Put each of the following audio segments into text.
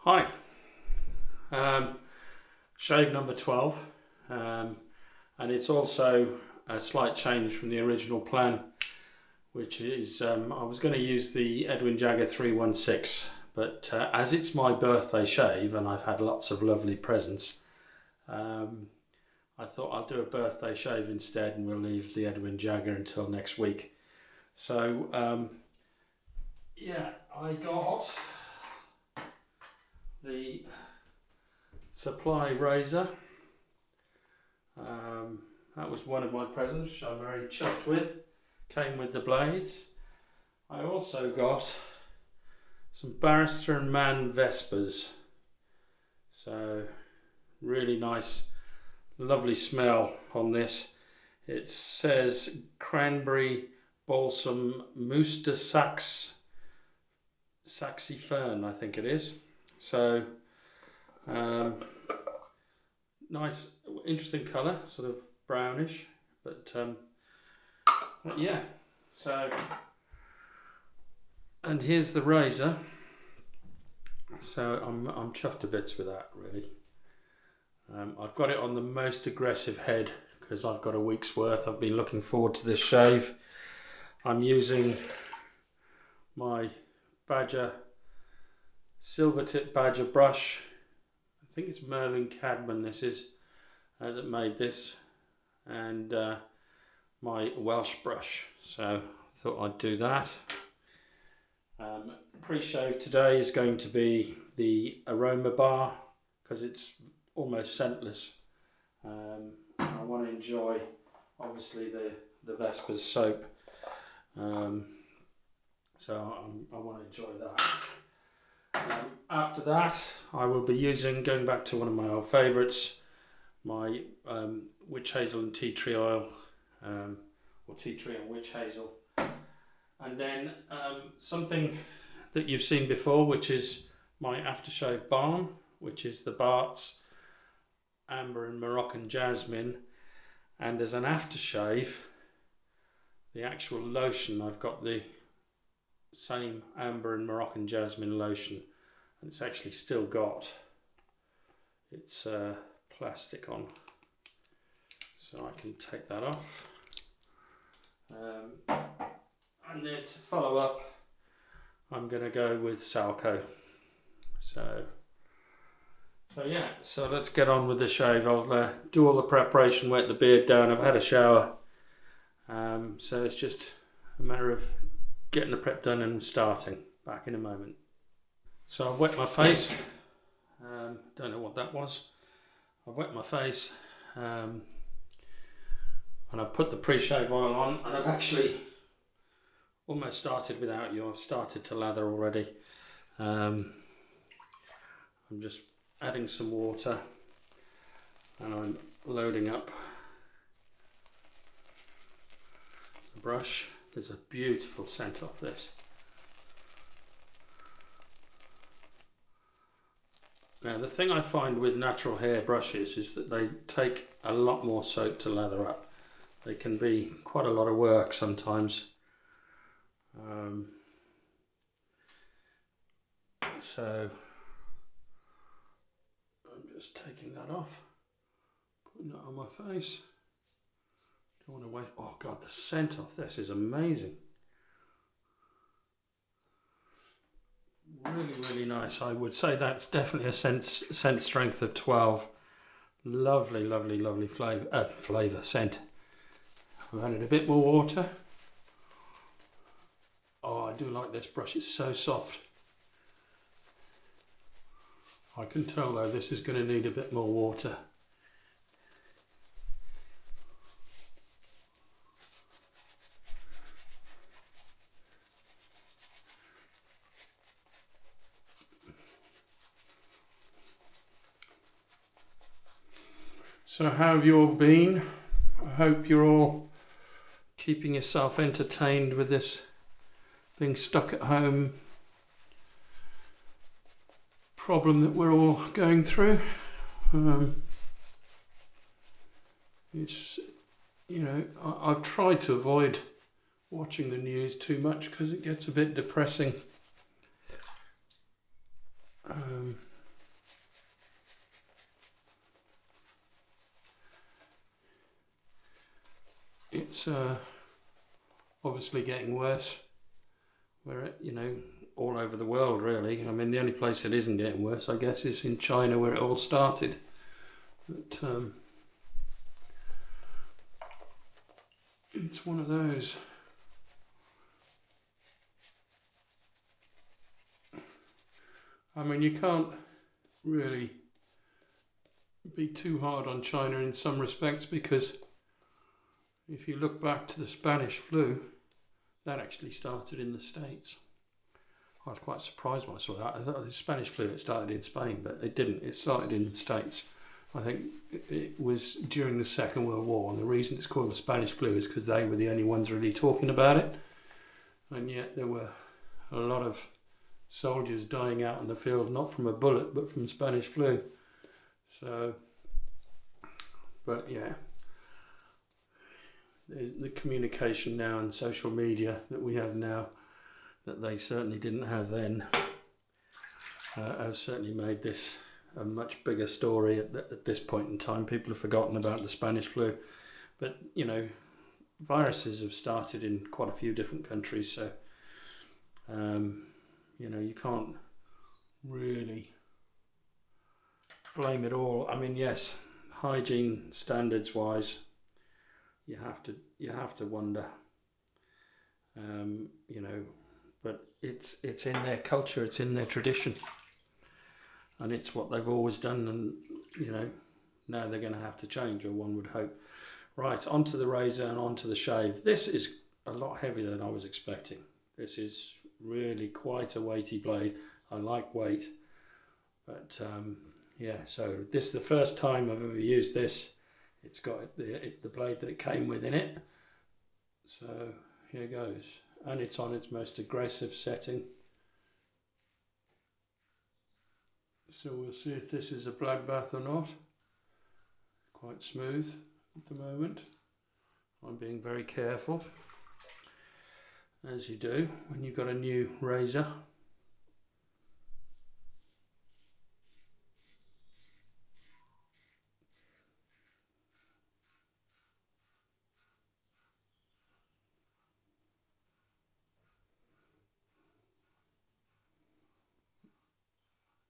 Hi, shave number 12, and it's also a slight change from the original plan, which is I was going to use the Edwin Jagger 316, but as it's my birthday shave and I've had lots of lovely presents, I thought I'll do a birthday shave instead, and we'll leave the Edwin Jagger until next week. So yeah, I got the supply razor. That was one of my presents, which I'm very chuffed with. Came with the blades. I also got some Barrister Mann Vespers. So really nice, lovely smell on this. It says cranberry balsam Mooster Saxy Fern, I think it is. So nice, interesting colour, sort of brownish, but yeah. So, and here's the razor. So I'm chuffed to bits with that, really. I've got it on the most aggressive head because I've got a week's worth. I've been looking forward to this shave. I'm using my Silvertip Badger brush. I think it's Cadman this is, that made this, and my Welsh brush. So I thought I'd do that. Pre-shave today is going to be the Aromabar because it's almost scentless. I want to enjoy, obviously, the Vespers soap. So I want to enjoy that. After that, I will be going back to one of my old favourites, my Witchazel and Teatree oil, or Teatree and Witchazel. And then something that you've seen before, which is my aftershave balm, which is the Barts Amber and Morrocan Jasmin. And as an aftershave, the actual lotion, I've got the same Amber and Morrocan Jasmin lotion, and it's actually still got its plastic on, so I can take that off. And then to follow up, I'm going to go with Saalco. So yeah, so let's get on with the shave. I'll do all the preparation, wet the beard down. I've had a shower, so it's just a matter of getting the prep done and starting. Back in a moment. So I've wet my face. Don't know what that was. I've wet my face, and I've put the pre-shave oil on, and I've actually almost started without you. I've started to lather already. I'm just adding some water, and I'm loading up the brush. There's a beautiful scent off this. Now, the thing I find with natural hair brushes is that they take a lot more soap to lather up. They can be quite a lot of work sometimes. So I'm just taking that off, putting that on my face. Don't want to waste. Oh God, the scent off this is amazing. Really, really nice. I would say that's definitely a scent strength of 12. Lovely, lovely, lovely flavour scent. I've added a bit more water. Oh, I do like this brush. It's so soft. I can tell though this is going to need a bit more water. So how have you all been? I hope you're all keeping yourself entertained with this being stuck at home problem that we're all going through. It's, you know, I've tried to avoid watching the news too much because it gets a bit depressing. It's obviously getting worse. Where all over the world, really. I mean, the only place it isn't getting worse, I guess, is in China, where it all started. But it's one of those. I mean, you can't really be too hard on China in some respects, because if you look back to the Spanish flu, that actually started in the States. I was quite surprised when I saw that. I thought the Spanish flu, it started in Spain, but it didn't. It started in the States. I think it was during the Second World War, and the reason it's called the Spanish flu is because they were the only ones really talking about it. And yet there were a lot of soldiers dying out in the field, not from a bullet, but from Spanish flu. So, but yeah, the communication now and social media that we have now, that they certainly didn't have then, have certainly made this a much bigger story at this point in time. People have forgotten about the Spanish flu, but viruses have started in quite a few different countries, so you can't really blame it all. I mean, yes, hygiene standards wise, you have to wonder, but it's in their culture, it's in their tradition, and it's what they've always done, and now they're going to have to change, or one would hope. Right, onto the razor and onto the shave. This is a lot heavier than I was expecting. This is really quite a weighty blade. I like weight, but so this is the first time I've ever used this. It's got the blade that it came with in it, so here goes, and it's on its most aggressive setting, so we'll see if this is a bloodbath or not. Quite smooth at the moment. I'm being very careful, as you do when you've got a new razor.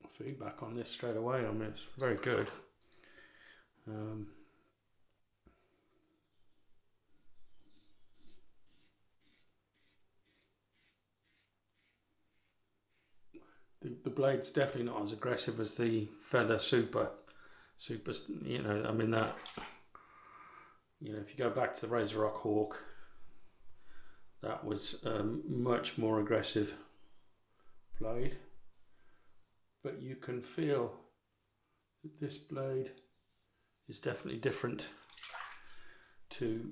Feedback on this straight away. I mean, it's very good. The blade's definitely not as aggressive as the Feather Super. I mean that. If you go back to the Razor Rock Hawk, that was a much more aggressive blade. But you can feel that this blade is definitely different to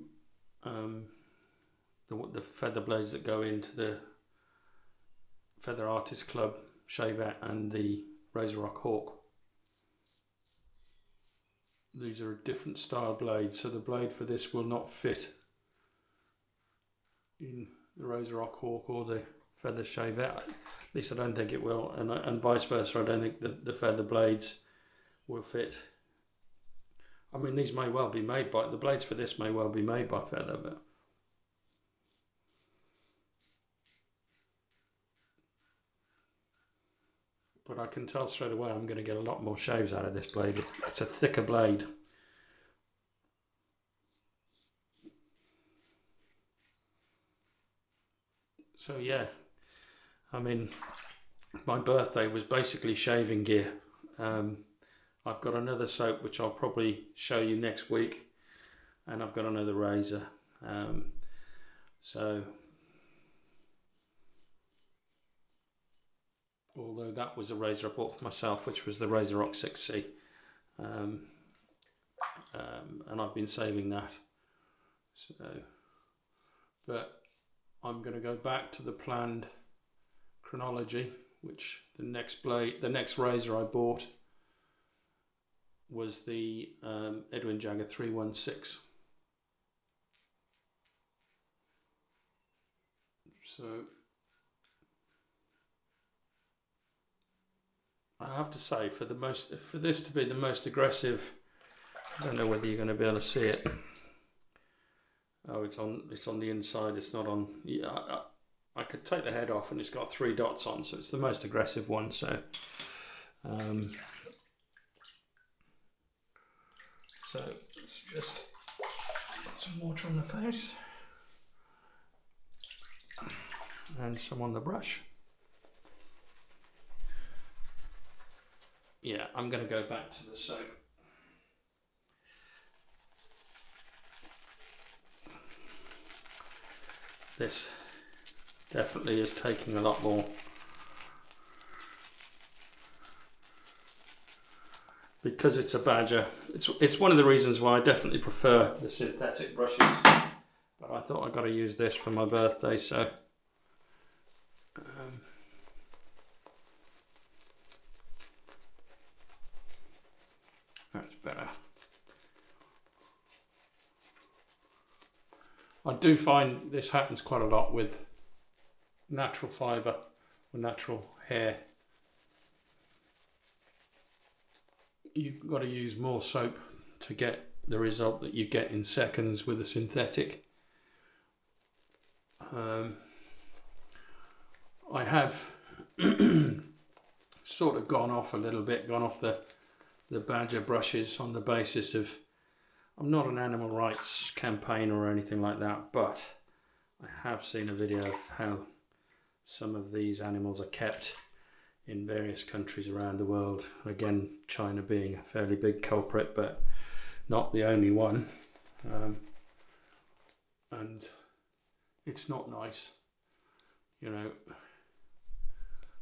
the feather blades that go into the Feather Artist Club Shavette and the Razor Rock Hawk. These are a different style blade, so the blade for this will not fit in the Razor Rock Hawk or the Feather Shavette. At least I don't think it will, and vice versa. I don't think the feather blades will fit. I mean, these may well be made by, the blades for this may well be made by Feather, but I can tell straight away I'm going to get a lot more shaves out of this blade. It's a thicker blade. So yeah, I mean, my birthday was basically shaving gear. I've got another soap which I'll probably show you next week, and I've got another razor. So although that was a razor I bought for myself, which was the Razor Rock 6C, and I've been saving that. So, but I'm going to go back to the planned chronology, which the next razor I bought was the Edwin Jagger 316. So I have to say, for this to be the most aggressive, I don't know whether you're going to be able to see it. Oh, it's on the inside. It's not on. Yeah, I could take the head off, and it's got 3 dots on, so it's the most aggressive one. So, let's just put some water on the face and some on the brush. Yeah, I'm going to go back to the soap. This definitely is taking a lot more. Because it's a badger. It's one of the reasons why I definitely prefer the synthetic brushes. But I thought I got to use this for my birthday, so. That's better. I do find this happens quite a lot with natural fibre or natural hair. You've got to use more soap to get the result that you get in seconds with a synthetic. I have sort of gone off a little bit, gone off the badger brushes on the basis of I'm not an animal rights campaigner or anything like that, but I have seen a video of how some of these animals are kept in various countries around the world. Again, China being a fairly big culprit, but not the only one. And it's not nice. You know,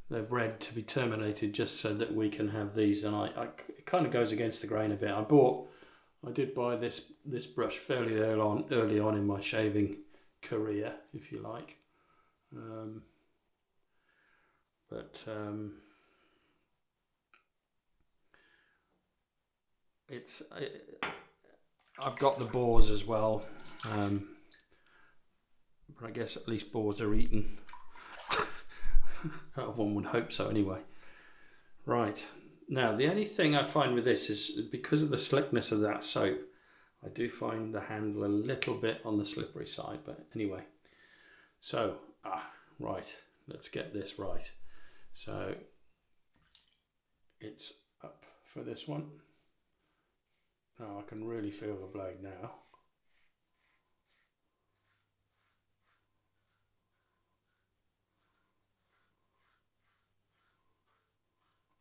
they're bred to be terminated just so that we can have these, and it kind of goes against the grain a bit. I did buy this brush fairly early on in my shaving career, if you like. I've got the boars as well, but I guess at least boars are eaten. One would hope so anyway. Right, now the only thing I find with this is because of the slickness of that soap, I do find the handle a little bit on the slippery side, but anyway. So, right, let's get this right. So, it's up for this one. Now I can really feel the blade now.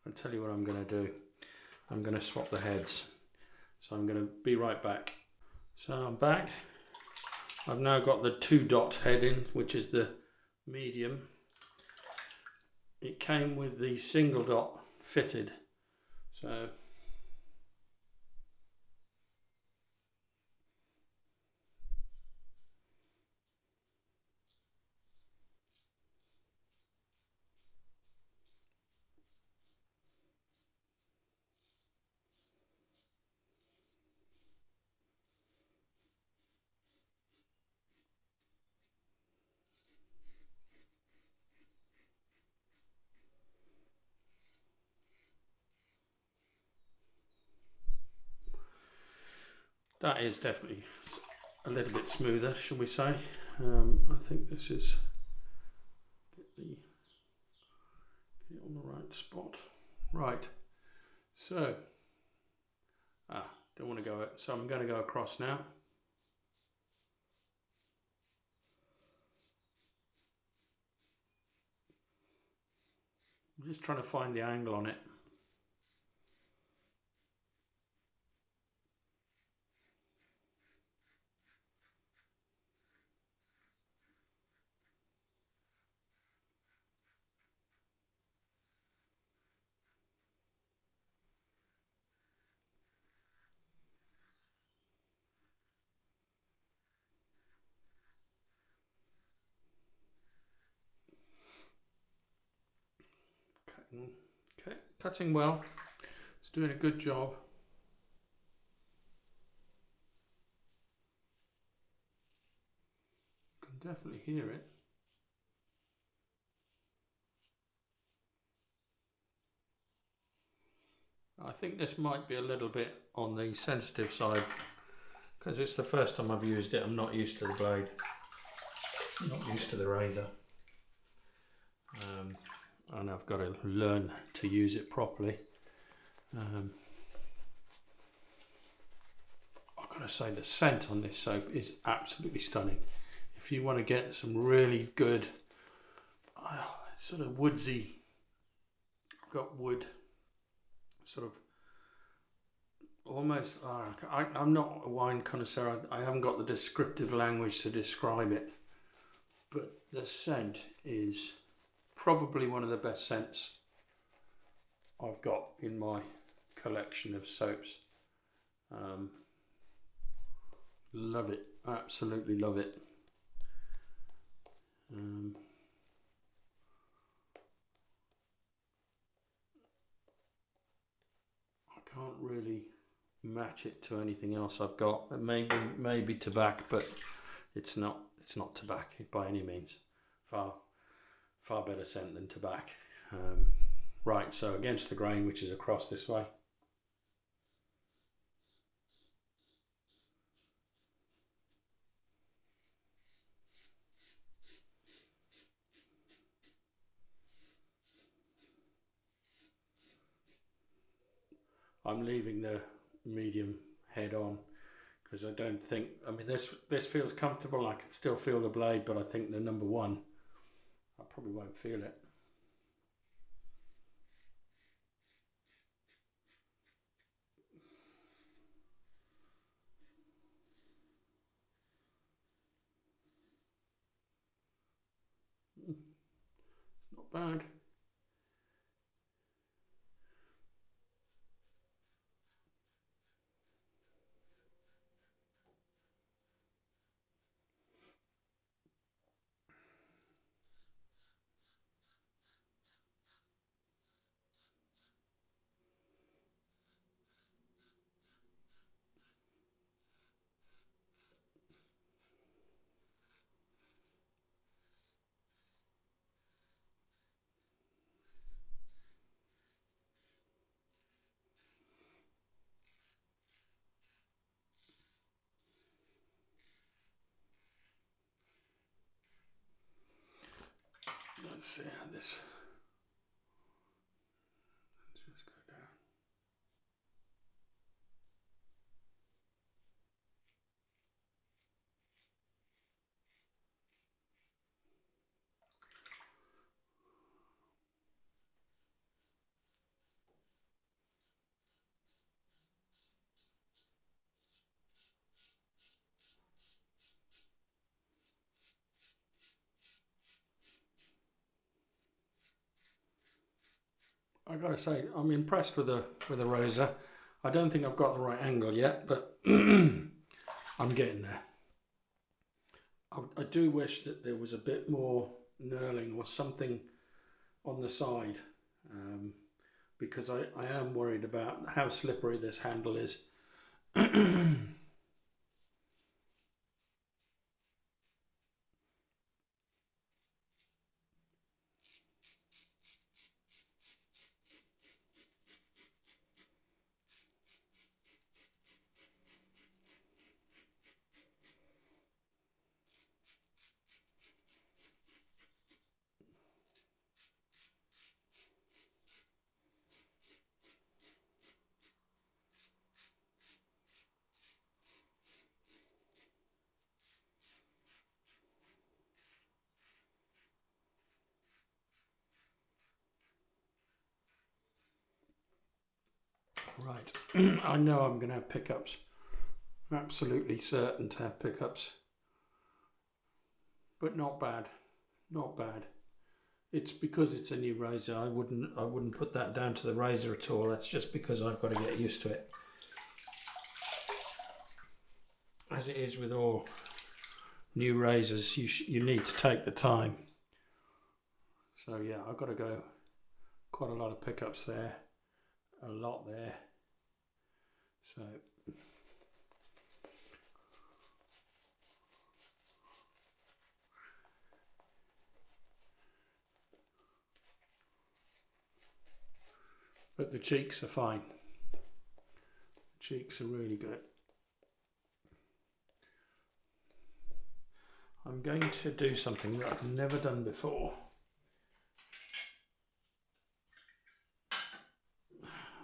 I'll tell you what I'm going to do. I'm going to swap the heads. So I'm going to be right back. So I'm back. I've now got the 2-dot head in, which is the medium. It came with the single dot fitted. So that is definitely a little bit smoother, shall we say. I think this is get it on the right spot. Right, so don't want to go, so I'm going to go across now. I'm just trying to find the angle on it. Okay, cutting well. It's doing a good job. You can definitely hear it. I think this might be a little bit on the sensitive side because it's the first time I've used it. I'm not used to the blade, not used to the razor, and I've got to learn to use it properly. I've got to say the scent on this soap is absolutely stunning. If you want to get some really good sort of woodsy, I've got wood, sort of almost, I'm not a wine connoisseur, I haven't got the descriptive language to describe it, but the scent is probably one of the best scents I've got in my collection of soaps. Love it, absolutely love it. I can't really match it to anything else I've got. Maybe tobacco, but it's not tobacco by any means. Far better scent than tobacco. Right, so against the grain, which is across this way. I'm leaving the medium head on because I don't think, I mean, this feels comfortable. I can still feel the blade, but I think the number one, I probably won't feel it. It's not bad. Let's see how this. Let's just go down. I gotta say, I'm impressed with the razor. I don't think I've got the right angle yet, but I'm getting there. I do wish that there was a bit more knurling or something on the side, because I am worried about how slippery this handle is. Right, I know I'm going to have pickups. I'm absolutely certain to have pickups. But not bad, not bad. It's because it's a new razor. I wouldn't put that down to the razor at all. That's just because I've got to get used to it. As it is with all new razors, you need to take the time. So yeah, I've got to go quite a lot of pickups there, a lot there. So but the cheeks are fine. cheeks are really good. I'm going to do something that I've never done before.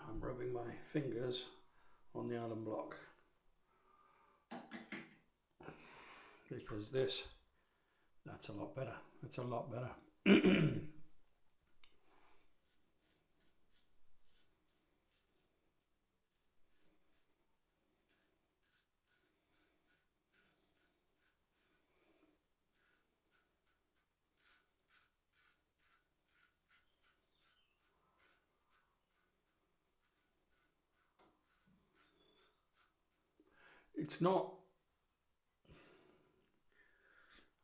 I'm rubbing my fingers on the alum block because that's a lot better. It's a lot better. It's not,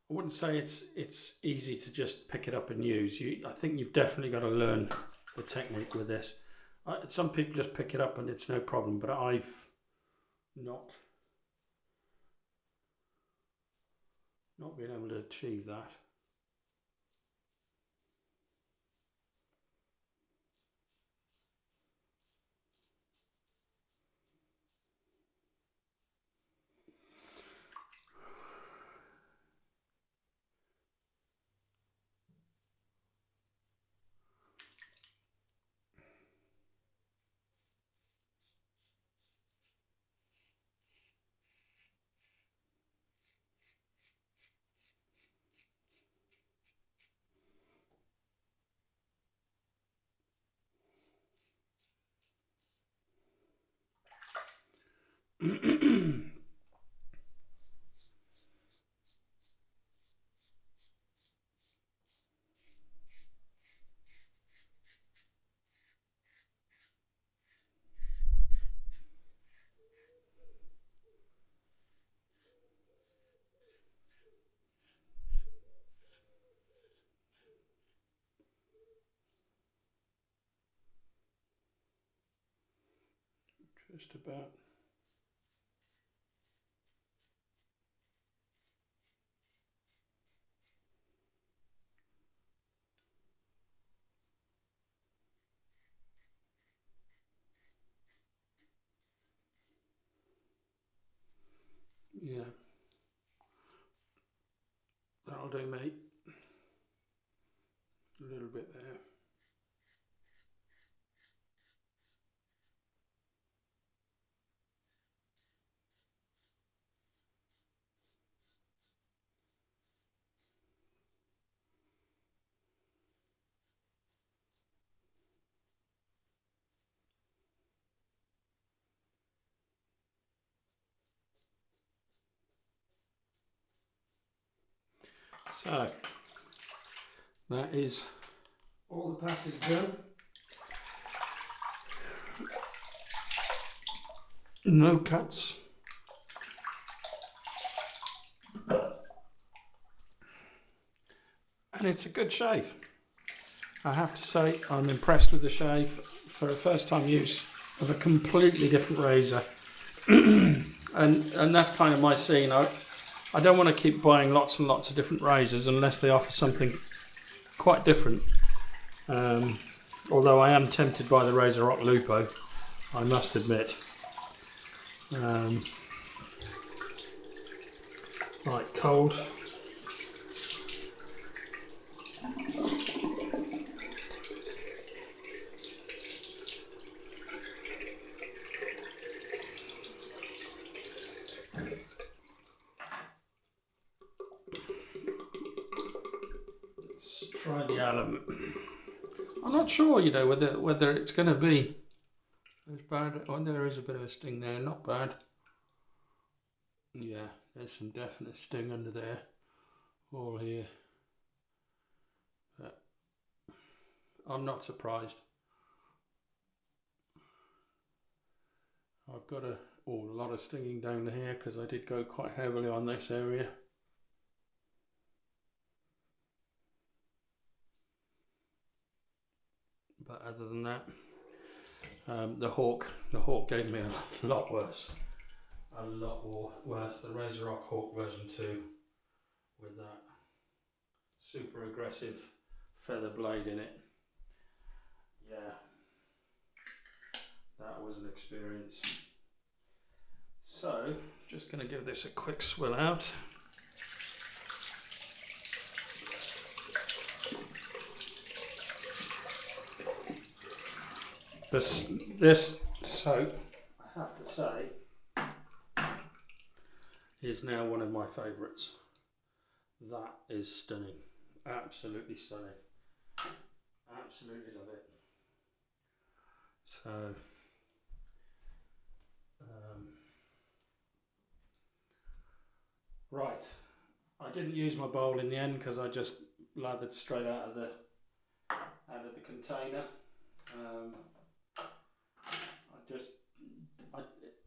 I wouldn't say it's easy to just pick it up and use. I think you've definitely got to learn the technique with this. Some people just pick it up and it's no problem, but I've not been able to achieve that. Just about. Yeah, that'll do, mate. A little bit there. So, that is all the passes done. No cuts. And it's a good shave. I have to say I'm impressed with the shave for a first time use of a completely different razor. and that's kind of my scene. I don't want to keep buying lots and lots of different razors unless they offer something quite different. Although I am tempted by the Razor Rock Lupo, I must admit. Right, cold. Try the alum. I'm not sure, whether it's going to be as bad. Oh, there is a bit of a sting there. Not bad. Yeah, there's some definite sting under there. All here. But I'm not surprised. I've got a lot of stinging down here because I did go quite heavily on this area. But other than that, the Hawk gave me a lot worse. A lot worse. The Razor Rock Hawk version 2 with that super aggressive feather blade in it. Yeah, that was an experience. So, just going to give this a quick swill out. This soap, I have to say, is now one of my favourites. That is stunning. Absolutely stunning. Absolutely love it. So, right. I didn't use my bowl in the end because I just lathered straight out of the container.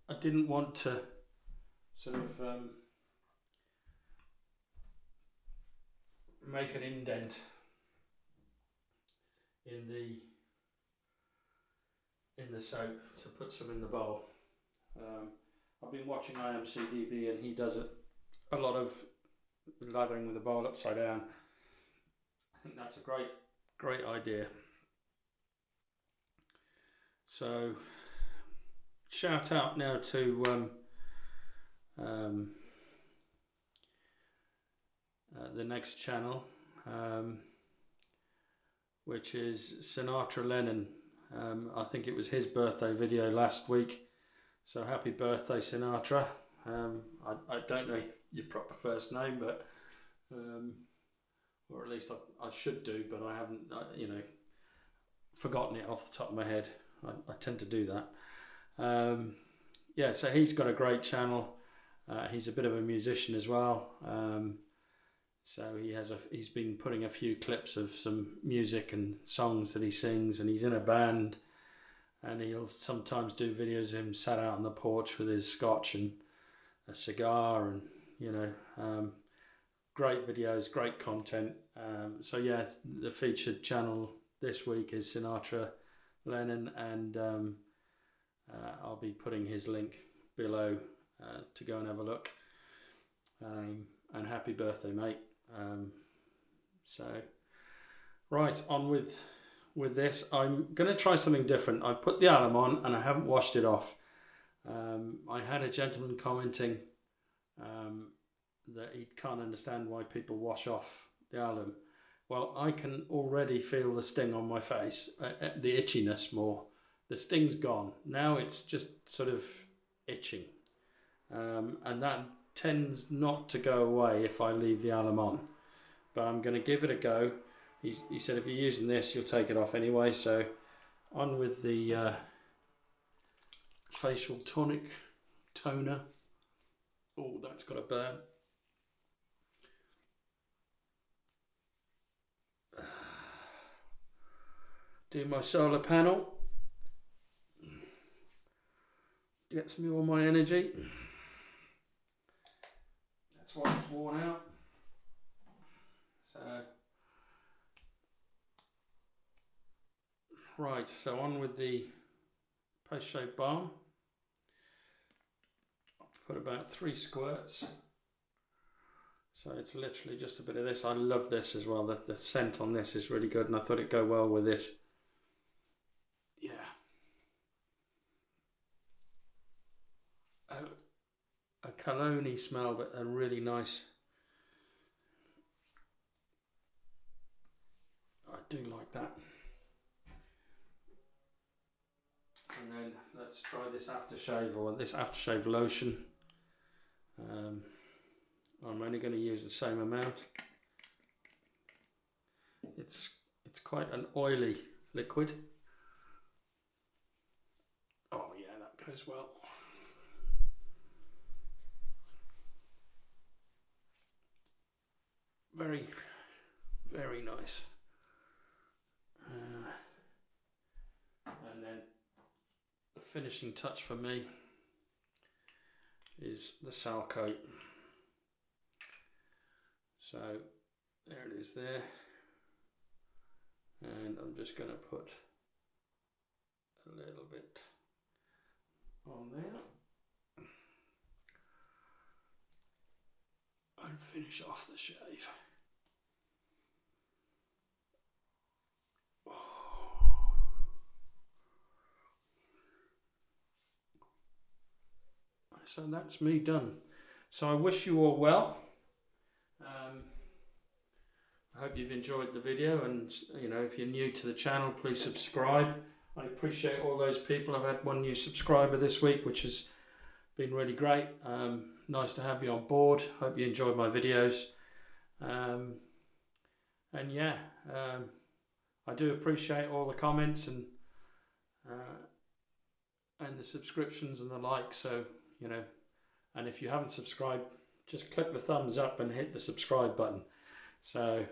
I didn't want to sort of make an indent in the soap to put some in the bowl. I've been watching IMCDB and he does a lot of lathering with the bowl upside down. I think that's a great idea. So shout out now to the next channel, which is Sinatra Lennons. I think it was his birthday video last week, so happy birthday, Sinatra. I don't know your proper first name, but or at least I should do, but I haven't, forgotten it off the top of my head. I tend to do that. Yeah, so he's got a great channel. He's a bit of a musician as well. So he's been putting a few clips of some music and songs that he sings, and he's in a band, and he'll sometimes do videos of him sat out on the porch with his scotch and a cigar, and great videos, great content. So yeah, the featured channel this week is Sinatra Lennons, and I'll be putting his link below to go and have a look. And happy birthday, mate. So right, on with this. I'm going to try something different. I've put the alum on and I haven't washed it off. I had a gentleman commenting that he can't understand why people wash off the alum. Well, I can already feel the sting on my face, the itchiness more. The sting's gone. Now it's just sort of itching. And that tends not to go away if I leave the alum on. But I'm going to give it a go. He said if you're using this, you'll take it off anyway. So on with the facial tonic toner. Oh, that's got a burn. Do my solar panel. Gets me all my energy. That's why it's worn out. So, right, so on with the post-shave balm. I'll put about 3 squirts. So it's literally just a bit of this. I love this as well. The scent on this is really good, and I thought it'd go well with this. Yeah. A cologne-y smell, but a really nice. I do like that. And then let's try this aftershave, or this aftershave lotion. I'm only going to use the same amount. It's quite an oily liquid. Oh yeah, that goes well. Very, very nice. And then the finishing touch for me is the Saalco. So there it is there. And I'm just going to put a little bit on there. And finish off the shave. so that's me done. So I wish you all well. I hope you've enjoyed the video, and if you're new to the channel, please subscribe. I appreciate all those people. I've had one new subscriber this week, which has been really great. Nice to have you on board. Hope you enjoyed my videos. And yeah, I do appreciate all the comments and the subscriptions and the likes. So, and if you haven't subscribed, just click the thumbs up and hit the subscribe button. So,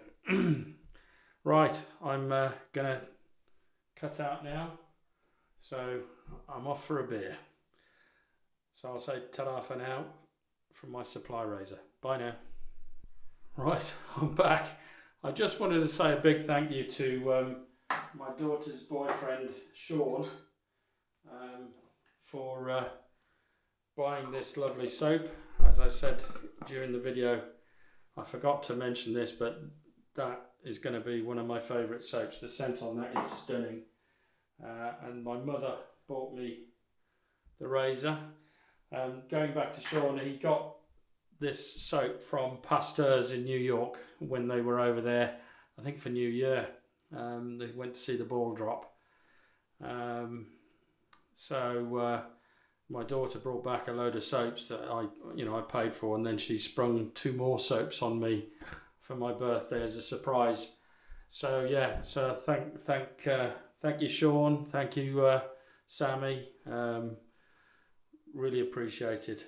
right, I'm gonna cut out now. So I'm off for a beer. So I'll say ta-da for now from my supply razor. Bye now. Right, I'm back. I just wanted to say a big thank you to my daughter's boyfriend, Sean, for buying this lovely soap. As I said during the video, I forgot to mention this, but that is going to be one of my favourite soaps. The scent on that is stunning. And my mother bought me the razor. Going back to Sean, he got this soap from Pasteur's in New York when they were over there, I think for New Year. They went to see the ball drop. So my daughter brought back a load of soaps that I paid for, and then she sprung 2 more soaps on me for my birthday as a surprise. So yeah, so thank you, Sean. Thank you, Sammy. Really appreciated.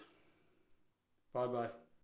Bye bye.